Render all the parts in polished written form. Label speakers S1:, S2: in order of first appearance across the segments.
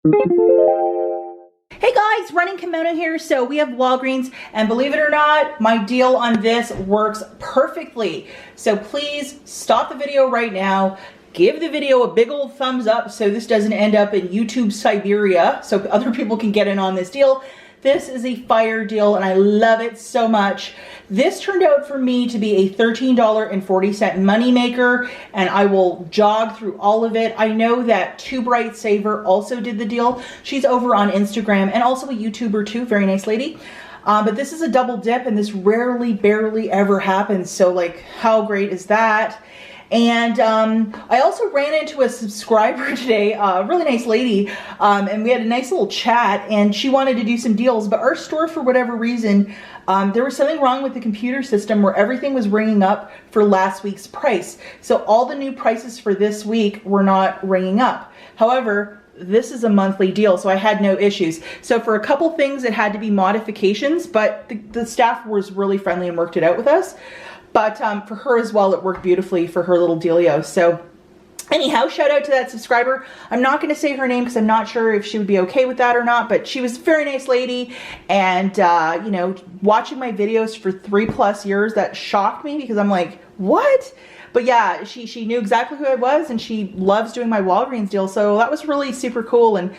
S1: Hey guys, running Kimono here. So we have Walgreens, and believe it or not, my deal on this works perfectly. So please stop the video right now. Give the video a big old thumbs up so this doesn't end up in YouTube Siberia, so other people can get in on this deal. This is a fire deal and I love it so much. This turned out for me to be a $13.40 moneymaker, and I will jog through all of it. I know that Too Bright Saver also did the deal. She's over on Instagram and also a YouTuber too, very nice lady. But this is a double dip and this rarely, barely ever happens. So like, how great is that? And I also ran into a subscriber today, a really nice lady, and we had a nice little chat, and she wanted to do some deals, but our store, for whatever reason, there was something wrong with the computer system where everything was ringing up for last week's price. So all the new prices for this week were not ringing up. However, this is a monthly deal, so I had no issues. So for a couple things, it had to be modifications, but the staff was really friendly and worked it out with us. But for her as well, it worked beautifully for her little dealio. So anyhow, shout out to that subscriber. I'm not going to say her name because I'm not sure if she would be okay with that or not, but she was a very nice lady. And, you know, watching my videos for 3+ years, that shocked me because I'm like, what? But yeah, she knew exactly who I was, and she loves doing my Walgreens deal. So that was really super cool. And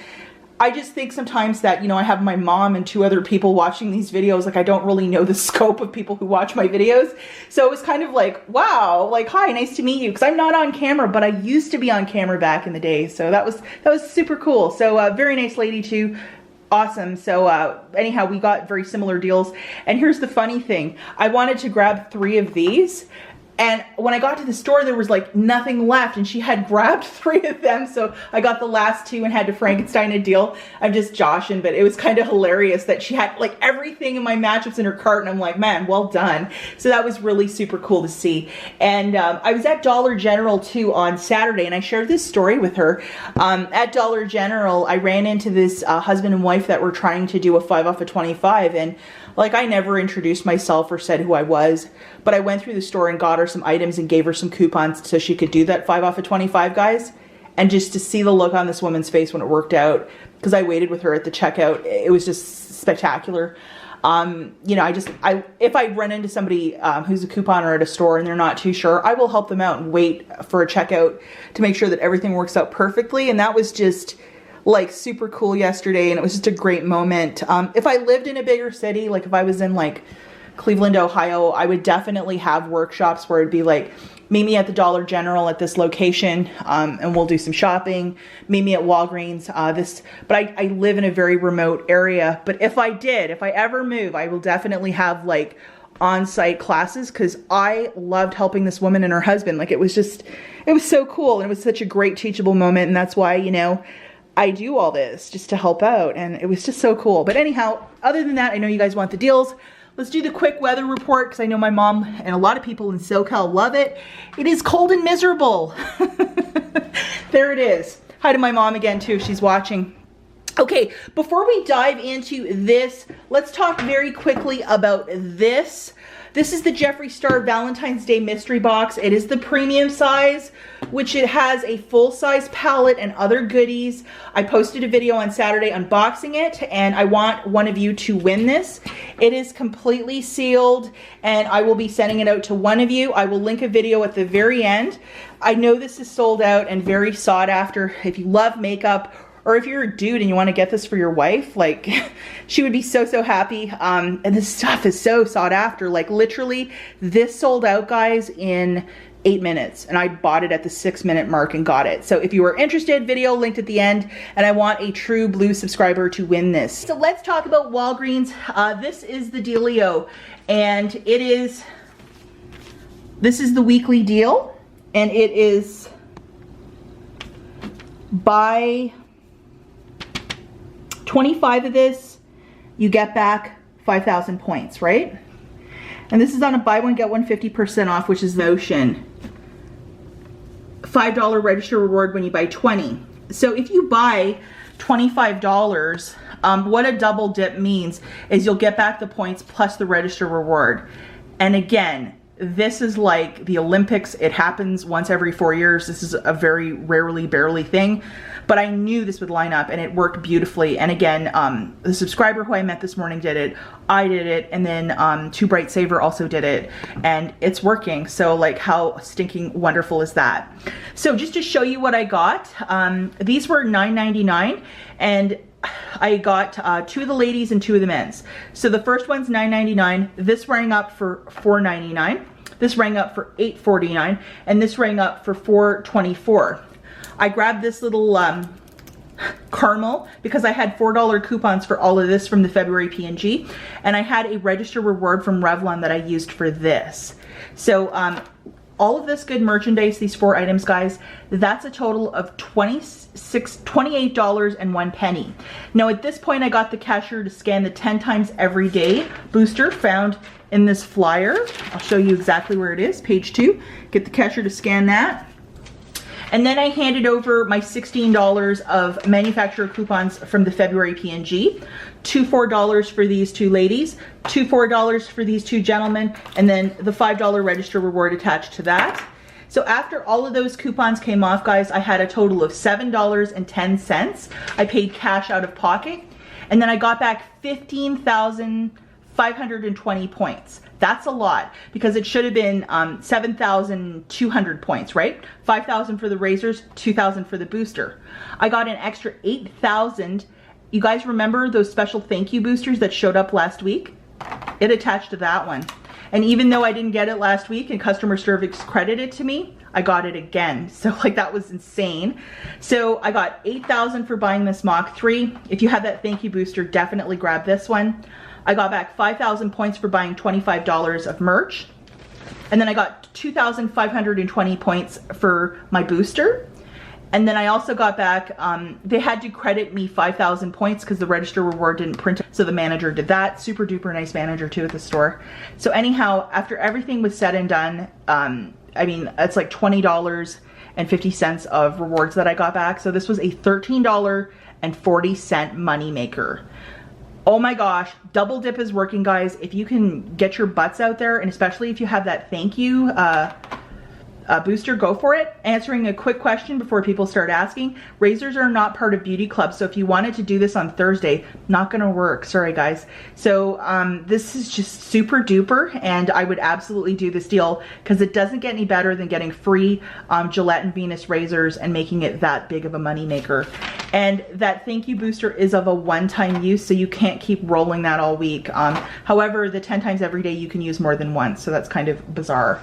S1: I just think sometimes that, you know, I have my mom and 2 other people watching these videos. Like, I don't really know the scope of people who watch my videos. So it was kind of like, wow, like, hi, nice to meet you. Because I'm not on camera, but I used to be on camera back in the day. So that was super cool. So very nice lady too. Awesome. So anyhow, we got very similar deals. And here's the funny thing. I wanted to grab 3 of these. And when I got to the store, there was like nothing left, and she had grabbed 3 of them. So I got the last 2 and had to Frankenstein a deal. I'm just joshing, but it was kind of hilarious that she had like everything in my matchups in her cart, and I'm like, man, well done. So that was really super cool to see. And I was at Dollar General too on Saturday, and I shared this story with her. At Dollar General, I ran into this husband and wife that were trying to do a 5 off of 25, and like, I never introduced myself or said who I was, but I went through the store and got her some items and gave her some coupons so she could do that 5 off of 25, guys. And just to see the look on this woman's face when it worked out, because I waited with her at the checkout, it was just spectacular. You know, if I run into somebody who's a couponer at a store and they're not too sure, I will help them out and wait for a checkout to make sure that everything works out perfectly. And that was just like super cool yesterday, and it was just a great moment. If I lived in a bigger city, like if I was in like Cleveland, Ohio, I would definitely have workshops where it'd be like, meet me at the Dollar General at this location, and we'll do some shopping. Meet me at Walgreens, but I live in a very remote area. But if I ever move, I will definitely have like on-site classes, because I loved helping this woman and her husband. Like, it was so cool, and it was such a great teachable moment, and that's why, you know, I do all this just to help out, and it was just so cool. But anyhow, other than that, I know you guys want the deals. Let's do the quick weather report, because I know my mom and a lot of people in SoCal love it. It is cold and miserable. There it is. Hi to my mom again too if she's watching. Okay, before we dive into this, let's talk very quickly about this. This is the Jeffree Star Valentine's Day mystery box. It is the premium size, which it has a full-size palette and other goodies. I posted a video on Saturday unboxing it, and I want one of you to win this. It is completely sealed, and I will be sending it out to one of you. I will link a video at the very end. I know this is sold out and very sought after. If you love makeup, or if you're a dude and you want to get this for your wife, like, she would be so, so happy. And this stuff is so sought after. Like, literally, this sold out, guys, in 8 minutes. And I bought it at the 6-minute mark and got it. So if you are interested, video linked at the end. And I want a true blue subscriber to win this. So let's talk about Walgreens. This is the dealio. And this is the weekly deal. And it is buy 25 of this, you get back 5,000 points, right? And this is on a buy one, get one 50% off, which is Notion. $5 register reward when you buy 20. So if you buy $25, what a double dip means is you'll get back the points plus the register reward. And again, this is like the Olympics. It happens once every 4 years. This is a very rarely, barely thing, but I knew this would line up and it worked beautifully. And again, the subscriber who I met this morning did it, I did it, and then Too Bright Saver also did it, and it's working. So like, how stinking wonderful is that? So just to show you what I got, these were $9.99, and I got 2 of the ladies and 2 of the men's. So the first one's $9.99. This rang up for $4.99. This rang up for $8.49, and this rang up for $4.24. I grabbed this little caramel because I had $4 coupons for all of this from the February P&G, and I had a register reward from Revlon that I used for this. So all of this good merchandise, these 4 items, guys, that's a total of $28.01. Now at this point, I got the cashier to scan the 10 times every day booster found in this flyer. I'll show you exactly where it is, page 2. Get the cashier to scan that. And then I handed over my $16 of manufacturer coupons from the February P&G. $2 $4 for these 2 ladies, $2 $4 for these 2 gentlemen, and then the $5 register reward attached to that. So after all of those coupons came off, guys, I had a total of $7.10. I paid cash out of pocket, and then I got back 15,520 points. That's a lot, because it should have been 7,200 points, right? 5,000 for the razors, 2,000 for the booster. I got an extra 8,000. You guys remember those special thank you boosters that showed up last week? It attached to that one. And even though I didn't get it last week and customer service credited it to me, I got it again. So like, that was insane. So I got 8,000 for buying this Mach 3. If you have that thank you booster, definitely grab this one. I got back 5,000 points for buying $25 of merch. And then I got 2,520 points for my booster. And then I also got back, they had to credit me 5,000 points because the register reward didn't print it. So the manager did that. Super duper nice manager too at the store. So anyhow, after everything was said and done, I mean, it's like $20.50 of rewards that I got back. So this was a $13.40 moneymaker. Oh my gosh, double dip is working, guys. If you can get your butts out there, and especially if you have that thank you booster, go for it. Answering a quick question before people start asking. Razors are not part of Beauty Club, so if you wanted to do this on Thursday, not gonna work. Sorry, guys. So this is just super duper, and I would absolutely do this deal because it doesn't get any better than getting free Gillette and Venus razors and making it that big of a money maker. And that thank you booster is of a one-time use, so you can't keep rolling that all week. However, the 10 times every day you can use more than once, so that's kind of bizarre.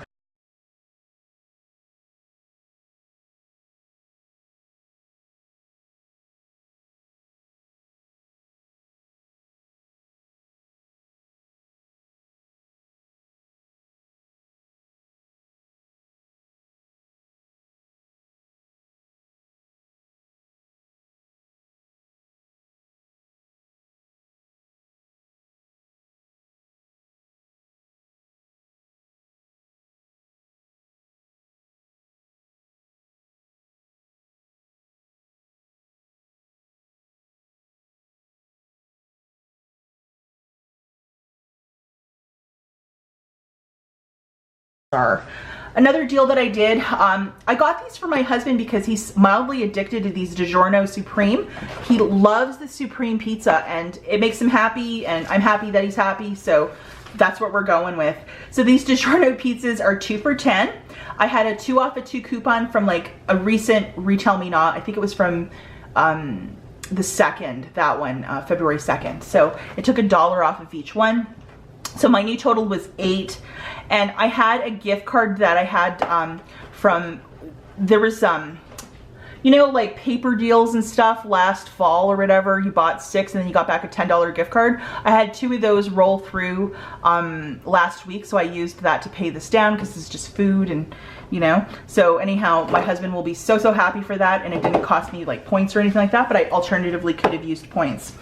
S1: Another deal that I did, I got these for my husband because he's mildly addicted to these DiGiorno Supreme. He loves the Supreme pizza and it makes him happy, and I'm happy that he's happy, so that's what we're going with. So these DiGiorno pizzas are 2 for $10. I had a 2 off of 2 coupon from like a recent Retail Me Not. I think it was from the 2nd, that one, February 2nd. So it took $1 off of each one. So my new total was 8, and I had a gift card that I had from, there was you know, like paper deals and stuff last fall or whatever. You bought 6 and then you got back a $10 gift card. I had 2 of those roll through last week, so I used that to pay this down because it's just food and, you know. So anyhow, my husband will be so happy for that, and it didn't cost me like points or anything like that, but I alternatively could have used points.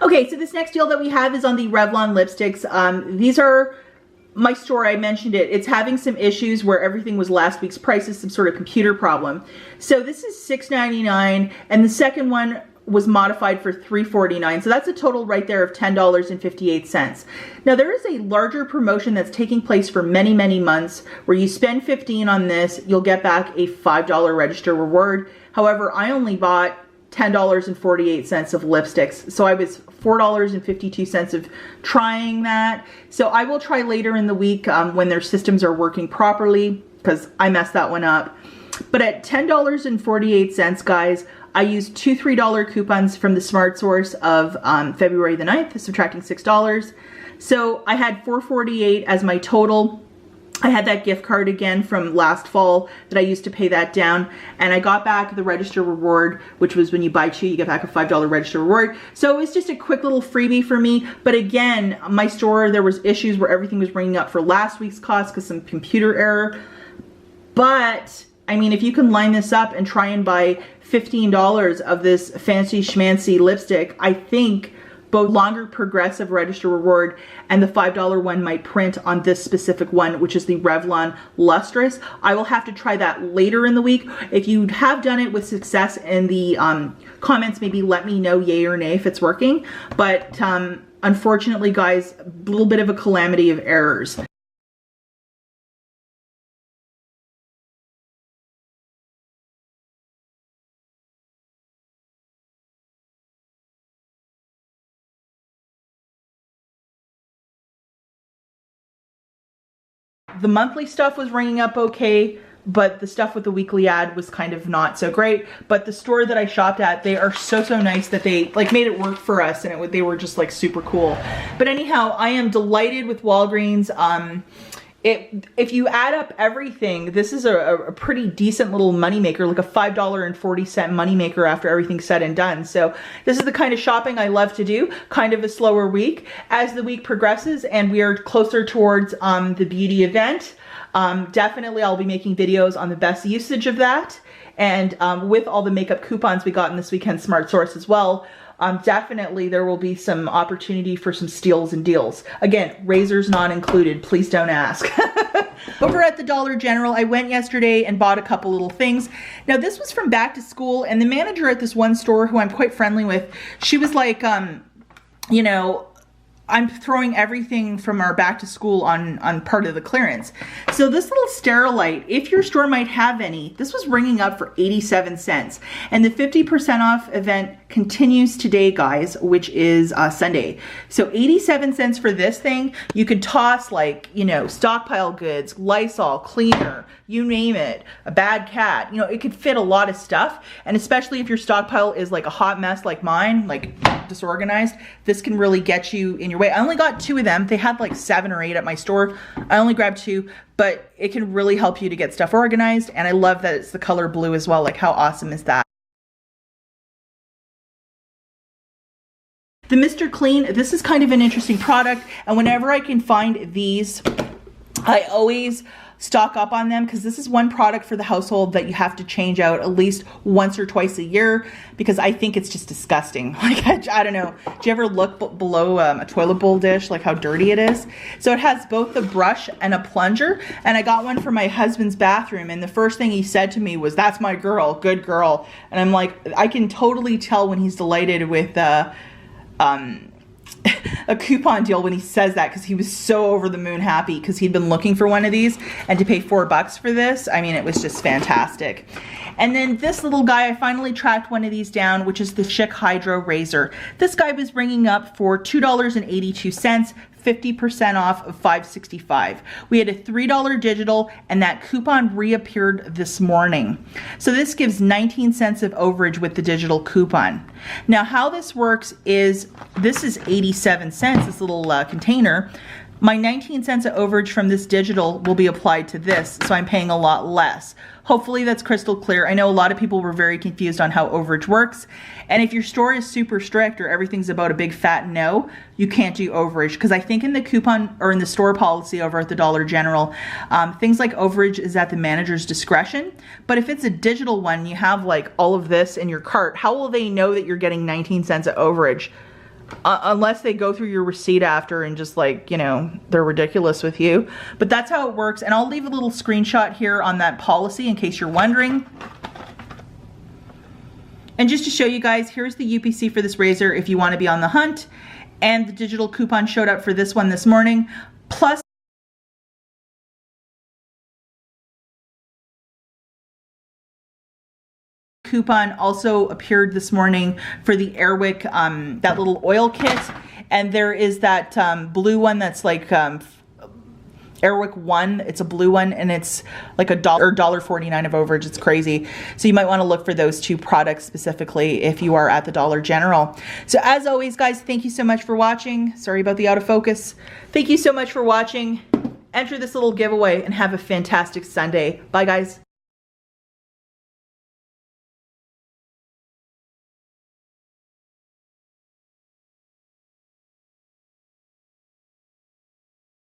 S1: Okay, so this next deal that we have is on the Revlon lipsticks. These are my store, I mentioned it, it's having some issues where everything was last week's prices, some sort of computer problem. So this is $6.99, and the second one was modified for $3.49. So that's a total right there of $10.58. Now there is a larger promotion that's taking place for many, many months where you spend $15 on this, you'll get back a $5 register reward. However, I only bought $10.48 of lipsticks. So I was $4.52 of trying that. So I will try later in the week when their systems are working properly, because I messed that one up. But at $10.48, guys, I used two $3 coupons from the Smart Source of February the 9th, subtracting $6. So I had $4.48 as my total. I had that gift card again from last fall that I used to pay that down, and I got back the register reward, which was when you buy two, you get back a $5 register reward. So it was just a quick little freebie for me. But again, my store, there was issues where everything was bringing up for last week's cost because some computer error. But I mean, if you can line this up and try and buy $15 of this fancy schmancy lipstick, I think both longer progressive register reward and the $5 one might print on this specific one, which is the Revlon Lustrous. I will have to try that later in the week. If you have done it with success in the comments, maybe let me know yay or nay if it's working. But unfortunately, guys, a little bit of a calamity of errors. The monthly stuff was ringing up okay, but the stuff with the weekly ad was kind of not so great. But the store that I shopped at, they are so nice that they like made it work for us, and they were just like super cool. But anyhow, I am delighted with Walgreens. If you add up everything, this is a pretty decent little moneymaker, like a $5.40 moneymaker after everything's said and done. So this is the kind of shopping I love to do, kind of a slower week. As the week progresses and we are closer towards the beauty event, definitely I'll be making videos on the best usage of that. And with all the makeup coupons we got in this weekend Smart Source as well, definitely there will be some opportunity for some steals and deals. Again, razors not included, please don't ask. Over at the Dollar General, I went yesterday and bought a couple little things. Now this was from back to school, and the manager at this one store who I'm quite friendly with, she was like, you know, I'm throwing everything from our back to school on part of the clearance. So this little Sterilite, if your store might have any, this was ringing up for 87 cents. And the 50% off event continues today, guys, which is Sunday. So 87 cents for this thing. You could toss, like, you know, stockpile goods, Lysol, cleaner, you name it, a bad cat. You know, it could fit a lot of stuff. And especially if your stockpile is like a hot mess like mine, like disorganized, this can really get you in your way. I only got two of them. They had like 7 or 8 at my store. I only grabbed 2, but it can really help you to get stuff organized. And I love that it's the color blue as well. Like, how awesome is that? The Mr. Clean, this is kind of an interesting product. And whenever I can find these, I always stock up on them, because this is one product for the household that you have to change out at least once or twice a year, because I think it's just disgusting. Like, I don't know. Do you ever look below a toilet bowl dish, like how dirty it is? So it has both the brush and a plunger, and I got one for my husband's bathroom, and the first thing he said to me was, "That's my girl, good girl." And I'm like, I can totally tell when he's delighted with a coupon deal when he says that, because he was so over the moon happy because he'd been looking for one of these, and to pay $4 for this, I mean, it was just fantastic. And then this little guy, I finally tracked one of these down, which is the Schick Hydro Razor. This guy was bringing up for $2.82, 50% off of $5.65. We had a $3 digital, and that coupon reappeared this morning. So this gives 19 cents of overage with the digital coupon. Now how this works is, this is 87 cents, this little container. My 19 cents of overage from this digital will be applied to this, so I'm paying a lot less. Hopefully that's crystal clear. I know a lot of people were very confused on how overage works. And if your store is super strict or everything's about a big fat no, you can't do overage. Because I think in the coupon or in the store policy over at the Dollar General, things like overage is at the manager's discretion. But if it's a digital one, you have like all of this in your cart, how will they know that you're getting 19 cents of overage? unless they go through your receipt after and just like, you know, they're ridiculous with you. But that's how it works. And I'll leave a little screenshot here on that policy in case you're wondering. And just to show you guys, here's the UPC for this razor if you want to be on the hunt. And the digital coupon showed up for this one this morning. Plus coupon also appeared this morning for the Airwick, that little oil kit. And there is that blue one that's like Airwick 1. It's a blue one and it's like $1.49 of overage. It's crazy. So you might want to look for those two products specifically if you are at the Dollar General. So as always, guys, thank you so much for watching. Sorry about the out of focus. Thank you so much for watching. Enter this little giveaway and have a fantastic Sunday. Bye, guys.